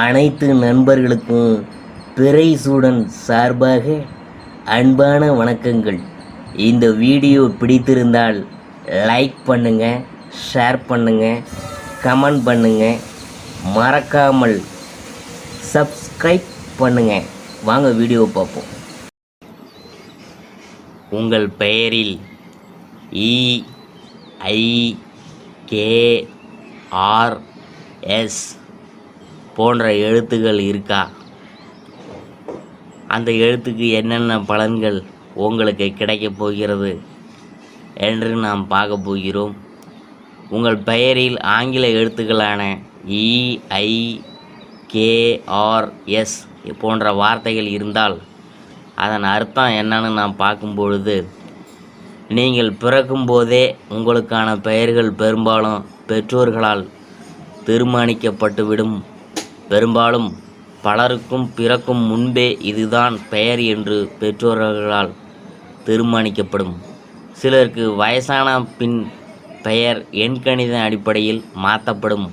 அனைத்து நண்பர்களுக்கும் பிறைசூடன் சார்பாக அன்பான வணக்கங்கள். இந்த வீடியோ பிடித்திருந்தால் லைக் பண்ணுங்கள், ஷேர் பண்ணுங்கள், கமெண்ட் பண்ணுங்கள், மறக்காமல் சப்ஸ்கிரைப் பண்ணுங்கள். வாங்க வீடியோ பார்ப்போம். உங்கள் பெயரில் EIKRS போன்ற எழுத்துக்கள் இருக்கா? அந்த எழுத்துக்கு என்னென்ன பலன்கள் உங்களுக்கு கிடைக்கப் போகிறது என்று நாம் பார்க்க போகிறோம். உங்கள் பெயரில் ஆங்கில எழுத்துக்களான EIKRS போன்ற வார்த்தைகள் இருந்தால் அதன் அர்த்தம் என்னன்னு நாம் பார்க்கும் பொழுது, நீங்கள் பிறக்கும்போதே உங்களுக்கான பெயர்கள் பெரும்பாலும் பெற்றோர்களால் தீர்மானிக்கப்பட்டுவிடும். பெரும்பாலும் பலருக்கும் பிறக்கும் முன்பே இதுதான் பெயர் என்று பெற்றோர்களால் தீர்மானிக்கப்படும். சிலருக்கு வயசான பின் பெயர் எண்கணித அடிப்படையில் மாற்றப்படும்.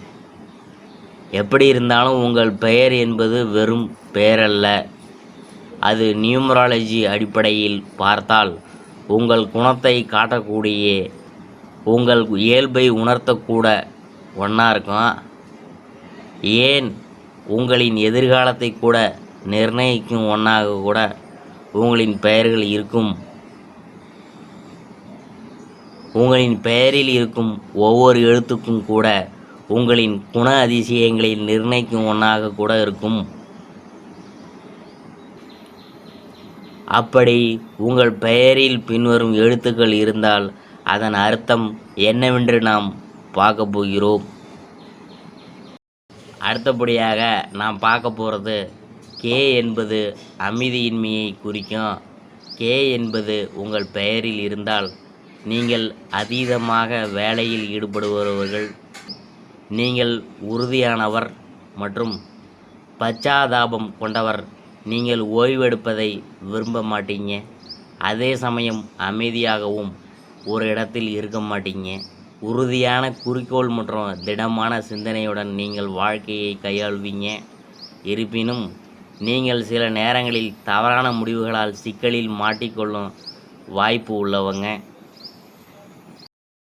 எப்படி இருந்தாலும் உங்கள் பெயர் என்பது வெறும் பெயரல்ல. அது நியூமராலஜி அடிப்படையில் பார்த்தால் உங்கள் குணத்தை காட்டக்கூடிய, உங்கள் இயல்பை உணர்த்தக்கூட ஒன்றா இருக்கும். ஏன் உங்களின் எதிர்காலத்தை கூட நிர்ணயிக்கும் ஒன்றாக கூட உங்களின் பெயர்கள் இருக்கும். உங்களின் பெயரில் இருக்கும் ஒவ்வொரு எழுத்துக்கும் கூட உங்களின் குண அதிசயங்களை நிர்ணயிக்கும் ஒன்றாக கூட இருக்கும். அப்படி உங்கள் பெயரில் பின்வரும் எழுத்துக்கள் இருந்தால் அதன் அர்த்தம் என்னவென்று நாம் பார்க்க போகிறோம். அடுத்தபடியாக நாம் பார்க்க போகிறது, கே என்பது அமைதியின்மையை குறிக்கும். கே என்பது உங்கள் பெயரில் இருந்தால் நீங்கள் அதீதமாக வேலையில் ஈடுபடுபவர்கள். நீங்கள் உறுதியானவர் மற்றும் பச்சாதாபம் கொண்டவர். நீங்கள் ஓய்வெடுப்பதை விரும்ப மாட்டீங்க. அதே சமயம் அமைதியாகவும் ஒரு இடத்தில் இருக்க மாட்டீங்க. உறுதியான குறிக்கோள் மற்றும் திடமான சிந்தனையுடன் நீங்கள் வாழ்க்கையை கையாள்வீங்க. இருப்பினும் நீங்கள் சில நேரங்களில் தவறான முடிவுகளால் சிக்கலில் மாட்டிக்கொள்ளும் வாய்ப்பு உள்ளவங்க.